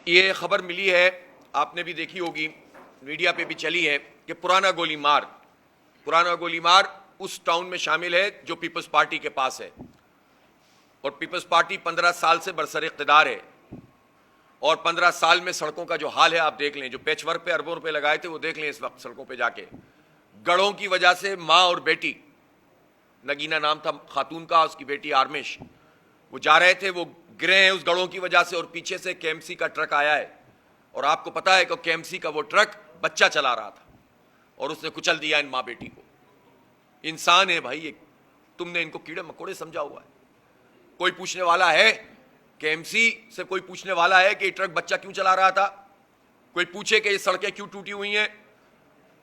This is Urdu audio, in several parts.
یہ خبر ملی ہے، آپ نے بھی دیکھی ہوگی، میڈیا پہ بھی چلی ہے کہ پرانا گولی مار اس ٹاؤن میں شامل ہے جو پیپلز پارٹی کے پاس ہے، اور پیپلز پارٹی 15 سال سے برسر اقتدار ہے، اور 15 سال میں سڑکوں کا جو حال ہے آپ دیکھ لیں، جو پیچ ورک پہ اربوں روپے لگائے تھے وہ دیکھ لیں اس وقت سڑکوں پہ جا کے، گڑھوں کی وجہ سے ماں اور بیٹی، نگینہ نام تھا خاتون کا، اس کی بیٹی آرمش، وہ جا رہے تھے، وہ گرے ہیں اس گڑھوں کی وجہ سے، اور پیچھے سے کے ایم سی کا ٹرک آیا ہے، اور آپ کو پتا ہے کہ کے ایم سی کا وہ ٹرک بچہ چلا رہا تھا اور اس نے کچل دیا ان ماں بیٹی کو۔ انسان ہے بھائی، تم نے ان کو کیڑے مکوڑے سمجھا ہوا ہے؟ کوئی پوچھنے والا ہے؟ کے ایم سی سے کوئی پوچھنے والا ہے کہ یہ ٹرک بچہ کیوں چلا رہا تھا؟ کوئی پوچھے کہ یہ سڑکیں کیوں ٹوٹی ہوئی ہیں؟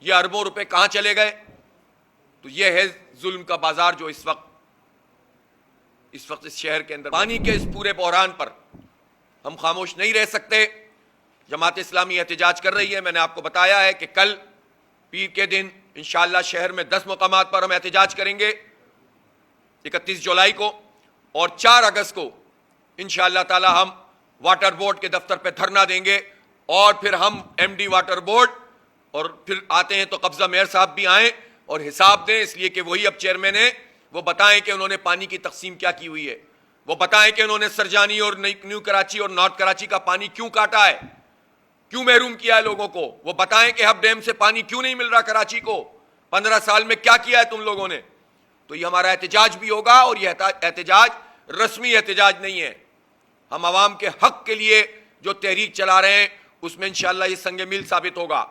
یہ اربوں روپے کہاں چلے گئے؟ تو یہ ہے ظلم کا بازار جو اس وقت اس شہر کے اندر۔ پانی کے اس پورے بحران پر ہم خاموش نہیں رہ سکتے۔ جماعت اسلامی احتجاج کر رہی ہے، میں نے آپ کو بتایا ہے کہ کل پیر کے دن انشاءاللہ شہر میں 10 مقامات پر ہم احتجاج کریں گے، 31 جولائی کو، اور 4 اگست کو انشاءاللہ تعالی ہم واٹر بورڈ کے دفتر پہ دھرنا دیں گے، اور پھر ہم ایم ڈی واٹر بورڈ، اور پھر آتے ہیں تو قبضہ میئر صاحب بھی آئیں اور حساب دیں، اس لیے کہ وہی اب چیئرمین ہیں، وہ بتائیں کہ انہوں نے پانی کی تقسیم کیا کی ہوئی ہے، وہ بتائیں کہ انہوں نے سرجانی اور نیو کراچی اور نارتھ کراچی کا پانی کیوں کاٹا ہے، کیوں محروم کیا ہے لوگوں کو، وہ بتائیں کہ ہب ڈیم سے پانی کیوں نہیں مل رہا کراچی کو، 15 سال میں کیا کیا ہے تم لوگوں نے۔ تو یہ ہمارا احتجاج بھی ہوگا، اور یہ احتجاج رسمی احتجاج نہیں ہے، ہم عوام کے حق کے لیے جو تحریک چلا رہے ہیں اس میں انشاءاللہ یہ سنگ میل ثابت ہوگا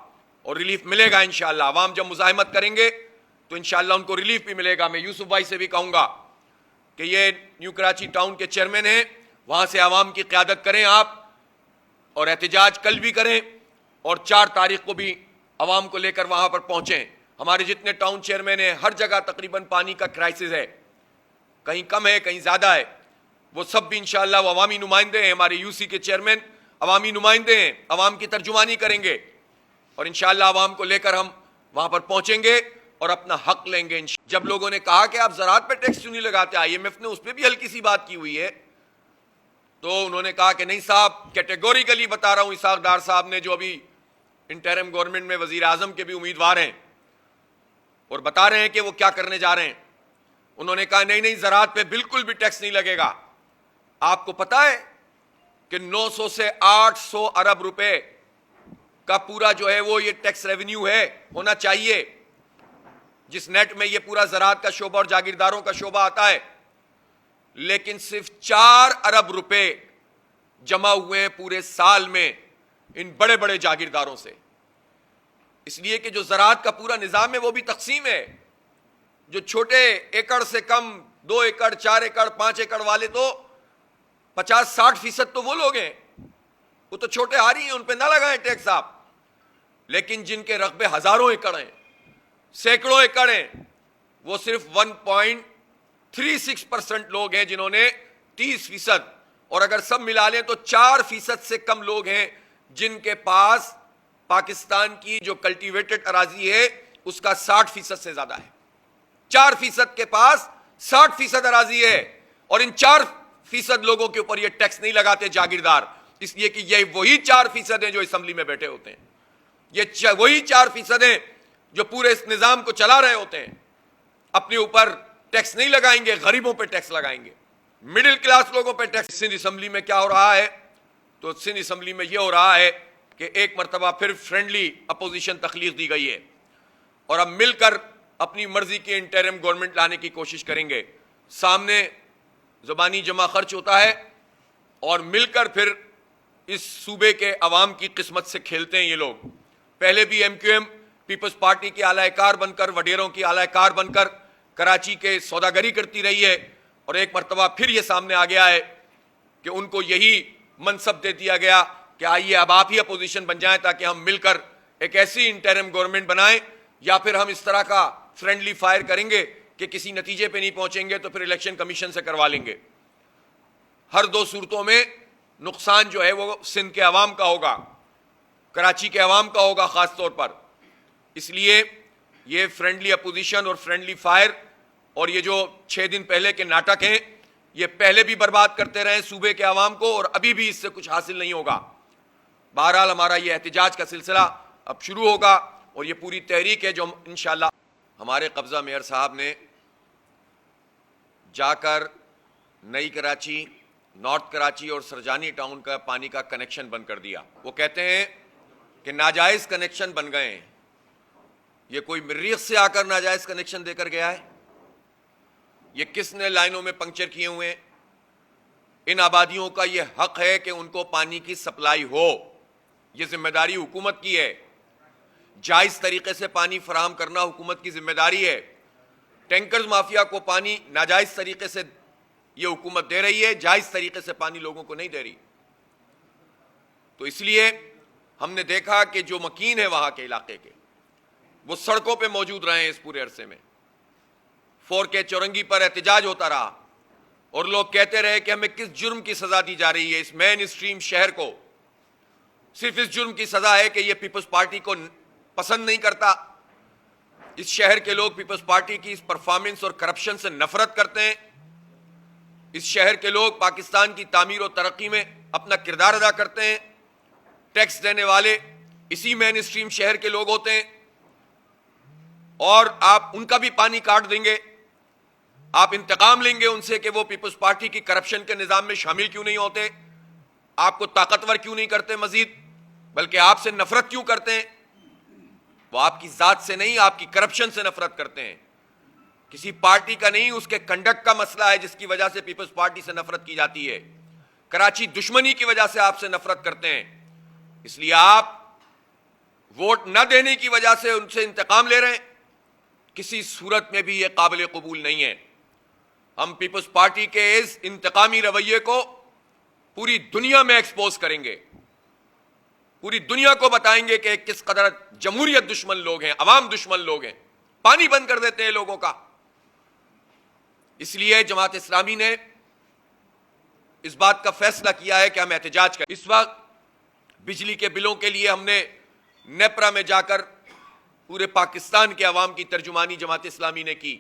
اور ریلیف ملے گا انشاءاللہ۔ عوام جب مزاحمت کریں گے تو انشاءاللہ ان کو ریلیف بھی ملے گا۔ میں یوسف بھائی سے بھی کہوں گا کہ یہ نیو کراچی ٹاؤن کے چیئرمین ہیں، وہاں سے عوام کی قیادت کریں آپ، اور احتجاج کل بھی کریں، اور 4 تاریخ کو بھی عوام کو لے کر وہاں پر پہنچیں۔ ہمارے جتنے ٹاؤن چیئرمین ہیں ہر جگہ تقریباً پانی کا کرائسس ہے، کہیں کم ہے کہیں زیادہ ہے، وہ سب بھی انشاءاللہ وہ عوامی نمائندے ہیں، ہمارے یو سی کے چیئرمین عوامی نمائندے ہیں، عوام کی ترجمانی کریں گے، اور انشاءاللہ عوام کو لے کر ہم وہاں پر پہنچیں گے اور اپنا حق لیں گے۔ جب لوگوں نے کہا کہ آپ زراعت پہ ٹیکس کیوں نہیں لگاتے، آئی ایم ایف نے اس پہ بھی ہلکی سی بات کی ہوئی ہے، تو انہوں نے کہا کہ نہیں صاحب، کیٹیگوریکلی بتا رہا ہوں، اسحاق ڈار صاحب نے جو ابھی انٹرم گورنمنٹ میں وزیر اعظم کے بھی امیدوار ہیں اور بتا رہے ہیں کہ وہ کیا کرنے جا رہے ہیں، انہوں نے کہا نہیں زراعت پہ بالکل بھی ٹیکس نہیں لگے گا۔ آپ کو پتا ہے کہ 900 سے 800 ارب روپے کا پورا جو ہے وہ یہ ٹیکس ریونیو ہے، ہونا چاہیے، جس نیٹ میں یہ پورا زراعت کا شعبہ اور جاگیرداروں کا شعبہ آتا ہے، لیکن صرف 4 ارب روپے جمع ہوئے ہیں پورے سال میں ان بڑے بڑے جاگیرداروں سے، اس لیے کہ جو زراعت کا پورا نظام ہے وہ بھی تقسیم ہے، جو چھوٹے ایکڑ سے کم 2 ایکڑ 4 ایکڑ 5 ایکڑ والے تو 50-60% تو وہ لوگ ہیں، وہ تو چھوٹے ہاری ہیں، ان پہ نہ لگائیں ٹیکس آپ، لیکن جن کے رقبے ہزاروں ایکڑ ہیں، سینکڑوں ایکڑ ہیں، وہ صرف 1.36% لوگ ہیں جنہوں نے 30%، اور اگر سب ملا لیں تو 4% سے کم لوگ ہیں جن کے پاس پاکستان کی جو کلٹیویٹڈ اراضی ہے اس کا 60% سے زیادہ ہے۔ 4% کے پاس 60% اراضی ہے، اور ان 4% لوگوں کے اوپر یہ ٹیکس نہیں لگاتے جاگیردار، اس لیے کہ یہ وہی 4% ہیں جو اسمبلی میں بیٹھے ہوتے ہیں، یہ وہی 4% ہیں جو پورے اس نظام کو چلا رہے ہوتے ہیں۔ اپنے اوپر ٹیکس نہیں لگائیں گے، غریبوں پہ ٹیکس لگائیں گے، مڈل کلاس لوگوں پہ ٹیکس۔ سندھ اسمبلی میں کیا ہو رہا ہے؟ تو سندھ اسمبلی میں یہ ہو رہا ہے کہ ایک مرتبہ پھر فرینڈلی اپوزیشن تخلیق دی گئی ہے، اور اب مل کر اپنی مرضی کی انٹرم گورنمنٹ لانے کی کوشش کریں گے۔ سامنے زبانی جمع خرچ ہوتا ہے، اور مل کر پھر اس صوبے کے عوام کی قسمت سے کھیلتے ہیں یہ لوگ۔ پہلے بھی ایم کیو ایم پیپلز پارٹی کے اعلی کار بن کر، وڈیروں کی اعلی کار بن کر کراچی کے سوداگری کرتی رہی ہے، اور ایک مرتبہ پھر یہ سامنے آ گیا ہے کہ ان کو یہی منصب دے دیا گیا کہ آئیے اب آپ ہی اپوزیشن بن جائیں تاکہ ہم مل کر ایک ایسی انٹرم گورنمنٹ بنائیں، یا پھر ہم اس طرح کا فرینڈلی فائر کریں گے کہ کسی نتیجے پہ نہیں پہنچیں گے تو پھر الیکشن کمیشن سے کروا لیں گے۔ ہر 2 صورتوں میں نقصان جو ہے وہ سندھ کے عوام کا ہوگا، کراچی کے عوام کا ہوگا خاص طور پر۔ اس لیے یہ فرینڈلی اپوزیشن اور فرینڈلی فائر اور یہ جو 6 دن پہلے کے ناٹک ہیں، یہ پہلے بھی برباد کرتے رہے صوبے کے عوام کو، اور ابھی بھی اس سے کچھ حاصل نہیں ہوگا۔ بہرحال ہمارا یہ احتجاج کا سلسلہ اب شروع ہوگا اور یہ پوری تحریک ہے جو انشاءاللہ ہمارے قبضہ میئر صاحب نے جا کر نئی کراچی، نارتھ کراچی اور سرجانی ٹاؤن کا پانی کا کنیکشن بند کر دیا۔ وہ کہتے ہیں کہ ناجائز کنیکشن بن گئے ہیں۔ یہ کوئی مریخ سے آ کر ناجائز کنیکشن دے کر گیا ہے؟ یہ کس نے لائنوں میں پنکچر کیے ہوئے ہیں؟ ان آبادیوں کا یہ حق ہے کہ ان کو پانی کی سپلائی ہو، یہ ذمہ داری حکومت کی ہے۔ جائز طریقے سے پانی فراہم کرنا حکومت کی ذمہ داری ہے۔ ٹینکرز مافیا کو پانی ناجائز طریقے سے یہ حکومت دے رہی ہے، جائز طریقے سے پانی لوگوں کو نہیں دے رہی۔ تو اس لیے ہم نے دیکھا کہ جو مکین ہے وہاں کے علاقے کے، وہ سڑکوں پہ موجود رہے ہیں اس پورے عرصے میں۔ 4K چورنگی پر احتجاج ہوتا رہا اور لوگ کہتے رہے کہ ہمیں کس جرم کی سزا دی جا رہی ہے اس مین اسٹریم شہر کو؟ صرف اس جرم کی سزا ہے کہ یہ پیپلز پارٹی کو پسند نہیں کرتا۔ اس شہر کے لوگ پیپلز پارٹی کی اس پرفارمنس اور کرپشن سے نفرت کرتے ہیں۔ اس شہر کے لوگ پاکستان کی تعمیر و ترقی میں اپنا کردار ادا کرتے ہیں۔ ٹیکس دینے والے اسی مین اسٹریم شہر کے لوگ ہوتے ہیں، اور آپ ان کا بھی پانی کاٹ دیں گے۔ آپ انتقام لیں گے ان سے کہ وہ پیپلز پارٹی کی کرپشن کے نظام میں شامل کیوں نہیں ہوتے، آپ کو طاقتور کیوں نہیں کرتے مزید، بلکہ آپ سے نفرت کیوں کرتے ہیں؟ وہ آپ کی ذات سے نہیں، آپ کی کرپشن سے نفرت کرتے ہیں۔ کسی پارٹی کا نہیں، اس کے کنڈکٹ کا مسئلہ ہے جس کی وجہ سے پیپلز پارٹی سے نفرت کی جاتی ہے۔ کراچی دشمنی کی وجہ سے آپ سے نفرت کرتے ہیں، اس لیے آپ ووٹ نہ دینے کی وجہ سے ان سے انتقام لے رہے ہیں۔ کسی صورت میں بھی یہ قابل قبول نہیں ہے۔ ہم پیپلز پارٹی کے اس انتقامی رویے کو پوری دنیا میں ایکسپوز کریں گے، پوری دنیا کو بتائیں گے کہ کس قدر جمہوریت دشمن لوگ ہیں، عوام دشمن لوگ ہیں۔ پانی بند کر دیتے ہیں لوگوں کا۔ اس لیے جماعت اسلامی نے اس بات کا فیصلہ کیا ہے کہ ہم احتجاج کریں۔ اس وقت بجلی کے بلوں کے لیے ہم نے نیپرا میں جا کر پورے پاکستان کے عوام کی ترجمانی جماعت اسلامی نے کی،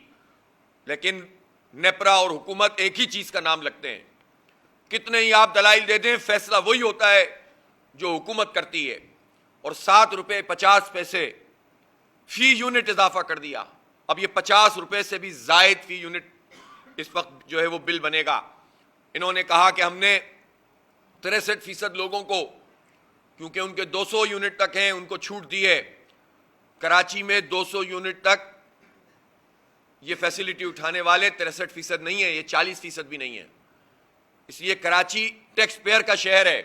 لیکن نیپرا اور حکومت ایک ہی چیز کا نام لگتے ہیں۔ کتنے ہی آپ دلائل دے دیں، فیصلہ وہی ہوتا ہے جو حکومت کرتی ہے۔ اور 7 روپے 50 پیسے فی یونٹ اضافہ کر دیا۔ اب یہ 50 روپے سے بھی زائد فی یونٹ اس وقت جو ہے وہ بل بنے گا۔ انہوں نے کہا کہ ہم نے 63% لوگوں کو، کیونکہ ان کے 200 یونٹ تک ہیں، ان کو چھوٹ دی ہے۔ کراچی میں 200 یونٹ تک یہ فیسلٹی اٹھانے والے 63% نہیں ہے، یہ 40% بھی نہیں ہے۔ اس لیے کراچی ٹیکس پیئر کا شہر ہے،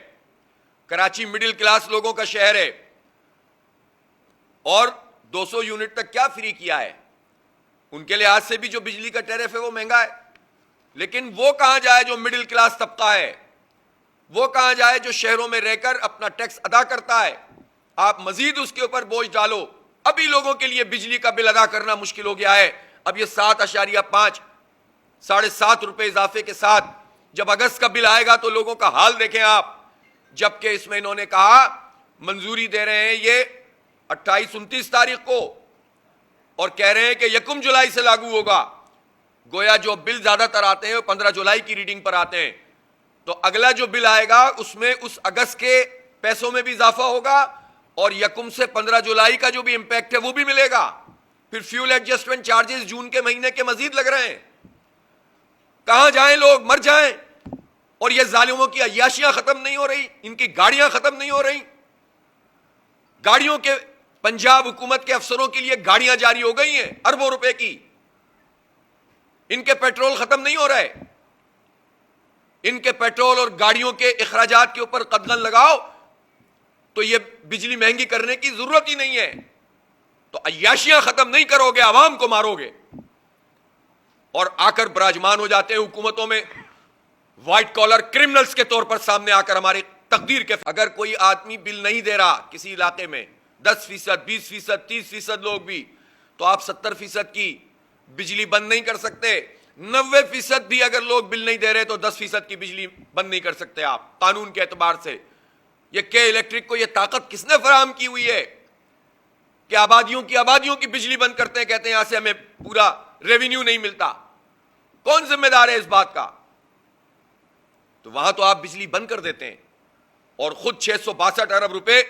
کراچی مڈل کلاس لوگوں کا شہر ہے، اور 200 یونٹ تک کیا فری کیا ہے؟ ان کے لحاظ سے بھی جو بجلی کا ٹیرف ہے وہ مہنگا ہے، لیکن وہ کہاں جائے جو مڈل کلاس طبقہ ہے؟ وہ کہاں جائے جو شہروں میں رہ کر اپنا ٹیکس ادا کرتا ہے؟ آپ مزید اس کے اوپر بوجھ ڈالو۔ ابھی لوگوں کے لیے بجلی کا بل ادا کرنا مشکل ہو گیا ہے۔ اب یہ 7.5 7.5 روپے اضافے کے ساتھ جب اگست کا بل آئے گا تو لوگوں کا حال دیکھیں آپ۔ جبکہ اس میں انہوں نے کہا منظوری دے رہے ہیں یہ 28-29 تاریخ کو، اور کہہ رہے ہیں کہ 1 جولائی سے لاگو ہوگا۔ گویا جو بل زیادہ تر آتے ہیں وہ 15 جولائی کی ریڈنگ پر آتے ہیں، تو اگلا جو بل آئے گا اس میں اس اگست کے پیسوں میں بھی اضافہ ہوگا، اور 1 سے 15 جولائی کا جو بھی امپیکٹ ہے وہ بھی ملے گا۔ پھر فیول ایڈجسٹمنٹ چارجز جون کے مہینے کے مزید لگ رہے ہیں۔ کہاں جائیں لوگ؟ مر جائیں۔ اور یہ ظالموں کی عیاشیاں ختم نہیں ہو رہی، ان کی گاڑیاں ختم نہیں ہو رہی۔ گاڑیوں کے پنجاب حکومت کے افسروں کے لیے گاڑیاں جاری ہو گئی ہیں اربوں روپے کی، ان کے پیٹرول ختم نہیں ہو رہے۔ ان کے پیٹرول اور گاڑیوں کے اخراجات کے اوپر قدغن لگاؤ تو یہ بجلی مہنگی کرنے کی ضرورت ہی نہیں ہے۔ تو عیاشیاں ختم نہیں کرو گے، عوام کو مارو گے، اور آ کر براجمان ہو جاتے ہیں حکومتوں میں وائٹ کالر کرمنلز کے طور پر سامنے آ کر ہماری تقدیر کے۔ اگر کوئی آدمی بل نہیں دے رہا کسی علاقے میں 10%، 20%، 30% لوگ بھی، تو آپ 70% کی بجلی بند نہیں کر سکتے۔ 90% بھی اگر لوگ بل نہیں دے رہے تو 10% کی بجلی بند نہیں کر سکتے آپ قانون کے اعتبار سے۔ یہ کے الیکٹرک کو یہ طاقت کس نے فراہم کی ہوئی ہے کہ آبادیوں کی بجلی بند کرتے ہیں، کہتے ہیں یہاں سے ہمیں پورا ریونیو نہیں ملتا؟ کون ذمہ دار ہے اس بات کا؟ تو وہاں تو آپ بجلی بند کر دیتے ہیں، اور خود 662 ارب روپے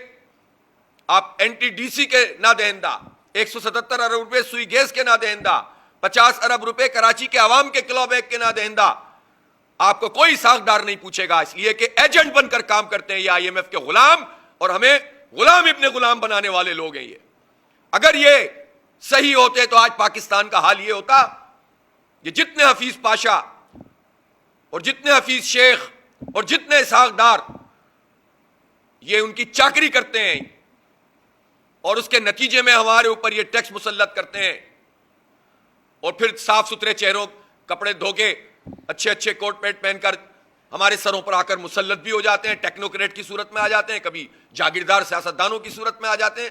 آپ این ٹی ڈی سی کے نہ دہندہ، 177 ارب روپے سوئی گیس کے نہ دہندہ، 50 ارب روپے کراچی کے عوام کے کلو بیگ کے نہ دہندہ، آپ کو کوئی ساکھدار نہیں پوچھے گا، اس لیے کہ ایجنٹ بن کر کام کرتے ہیں یہ آئی ایم ایف کے غلام، اور ہمیں غلام ابن غلام بنانے والے لوگ ہیں یہ۔ اگر یہ صحیح ہوتے تو آج پاکستان کا حال یہ ہوتا کہ جتنے حفیظ پاشا اور جتنے حفیظ شیخ اور جتنے ساکھدار یہ ان کی چاکری کرتے ہیں اور اس کے نتیجے میں ہمارے اوپر یہ ٹیکس مسلط کرتے ہیں، اور پھر صاف ستھرے چہروں کپڑے دھو کے اچھے اچھے کوٹ پینٹ پہن کر ہمارے سروں پر آ کر مسلط بھی ہو جاتے ہیں، ٹیکنوکریٹ کی صورت میں آ جاتے ہیں، کبھی جاگیردار سیاستدانوں کی صورت میں آ جاتے ہیں،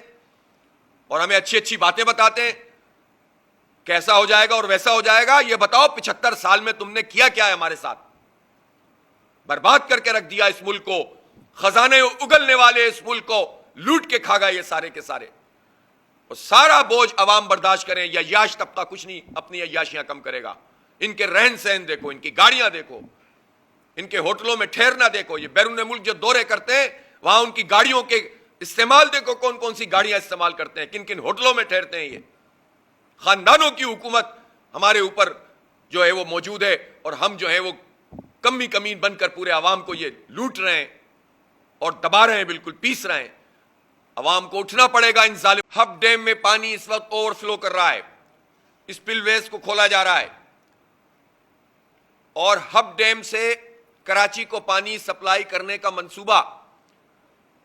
اور ہمیں اچھی اچھی باتیں بتاتے ہیں کیسا ہو جائے گا اور ویسا ہو جائے گا۔ یہ بتاؤ 75 سال میں تم نے کیا کیا ہے ہمارے ساتھ؟ برباد کر کے رکھ دیا اس ملک کو، خزانے اگلنے والے اس ملک کو لوٹ کے کھا گئے یہ سارے کے سارے، اور سارا بوجھ عوام برداشت کریں، یا یاش طبقہ کچھ نہیں اپنی عیاشیاں کم کرے گا۔ ان کے رہن سہن دیکھو، ان کی گاڑیاں دیکھو، ان کے ہوٹلوں میں ٹھہرنا دیکھو، یہ بیرون ملک جو دورے کرتے ہیں وہاں ان کی گاڑیوں کے استعمال دیکھو، کون کون سی گاڑیاں استعمال کرتے ہیں، کن کن ہوٹلوں میں ٹھہرتے ہیں۔ یہ خاندانوں کی حکومت ہمارے اوپر جو ہے وہ موجود ہے، اور ہم جو ہے وہ کمی کمین بن کر پورے عوام کو یہ لوٹ رہے ہیں اور دبا رہے ہیں، بالکل پیس رہے ہیں۔ عوام کو اٹھنا پڑے گا ان ظالم۔ ہب ڈیم میں پانی اس وقت اوور فلو کر رہا ہے، اسپل ویز کو کھولا جا رہا ہے، اور ہب ڈیم سے کراچی کو پانی سپلائی کرنے کا منصوبہ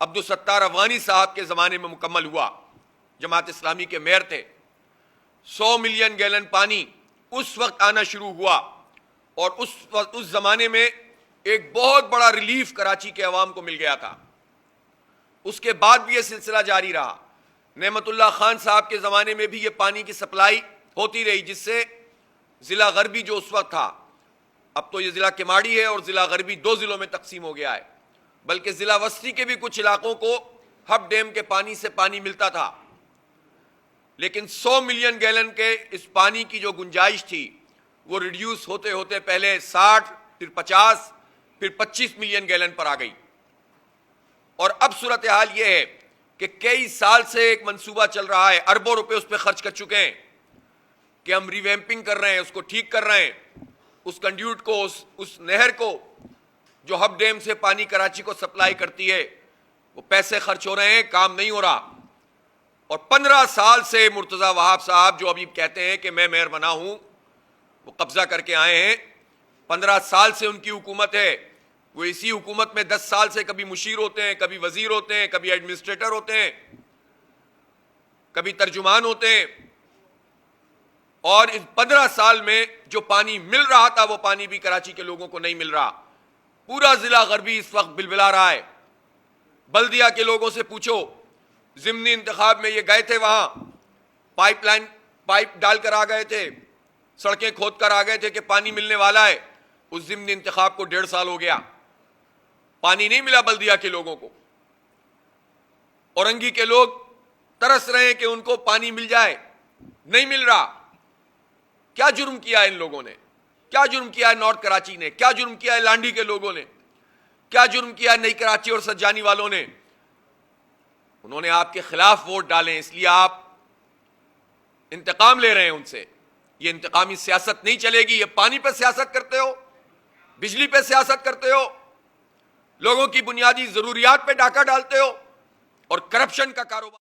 عبدالستار افغانی صاحب کے زمانے میں مکمل ہوا، جماعت اسلامی کے میئر تھے۔ 100 ملین گیلن پانی اس وقت آنا شروع ہوا، اور اس زمانے میں ایک بہت بڑا ریلیف کراچی کے عوام کو مل گیا تھا۔ اس کے بعد بھی یہ سلسلہ جاری رہا، نعمت اللہ خان صاحب کے زمانے میں بھی یہ پانی کی سپلائی ہوتی رہی، جس سے ضلع غربی جو اس وقت تھا، اب تو یہ ضلع کماڑی ہے اور ضلع غربی 2 ضلعوں میں تقسیم ہو گیا ہے، بلکہ ضلع وسطی کے بھی کچھ علاقوں کو ہب ڈیم کے پانی سے پانی ملتا تھا، لیکن 100 ملین گیلن کے اس پانی کی جو گنجائش تھی وہ ریڈیوس ہوتے ہوتے پہلے 60، پھر 50، پھر 25 ملین گیلن پر آ گئی، اور اب صورتحال یہ ہے کہ کئی سال سے ایک منصوبہ چل رہا ہے، اربوں روپے اس پہ خرچ کر چکے ہیں کہ ہم ریویمپنگ کر رہے ہیں، اس کو ٹھیک کر رہے ہیں، اس کنڈیوٹ کو، اس نہر کو جو ہب ڈیم سے پانی کراچی کو سپلائی کرتی ہے، وہ پیسے خرچ ہو رہے ہیں، کام نہیں ہو رہا۔ اور 15 سال سے مرتضی وہاب صاحب جو ابھی کہتے ہیں کہ میں میئر بنا ہوں، وہ قبضہ کر کے آئے ہیں، 15 سال سے ان کی حکومت ہے، وہ اسی حکومت میں 10 سال سے کبھی مشیر ہوتے ہیں، کبھی وزیر ہوتے ہیں، کبھی ایڈمنسٹریٹر ہوتے ہیں، کبھی ترجمان ہوتے ہیں، اور اس 15 سال میں جو پانی مل رہا تھا وہ پانی بھی کراچی کے لوگوں کو نہیں مل رہا۔ پورا ضلع غربی اس وقت بلبلا رہا ہے۔ بلدیہ کے لوگوں سے پوچھو، ضمنی انتخاب میں یہ گئے تھے، وہاں پائپ ڈال کر آ گئے تھے، سڑکیں کھود کر آ گئے تھے کہ پانی ملنے والا ہے۔ اس ضمنی انتخاب کو 1.5 سال ہو گیا، پانی نہیں ملا بلدیہ کے لوگوں کو۔ اورنگی کے لوگ ترس رہے ہیں کہ ان کو پانی مل جائے، نہیں مل رہا۔ کیا جرم کیا ہے ان لوگوں نے؟ کیا جرم کیا ہے نارتھ کراچی نے؟ کیا جرم کیا ہے لانڈی کے لوگوں نے؟ کیا جرم کیا ہے نئی کراچی اور سجانی والوں نے؟ انہوں نے آپ کے خلاف ووٹ ڈالے، اس لیے آپ انتقام لے رہے ہیں ان سے۔ یہ انتقامی سیاست نہیں چلے گی۔ یہ پانی پہ سیاست کرتے ہو، بجلی پہ سیاست کرتے ہو، لوگوں کی بنیادی ضروریات پہ ڈاکہ ڈالتے ہو، اور کرپشن کا کاروبار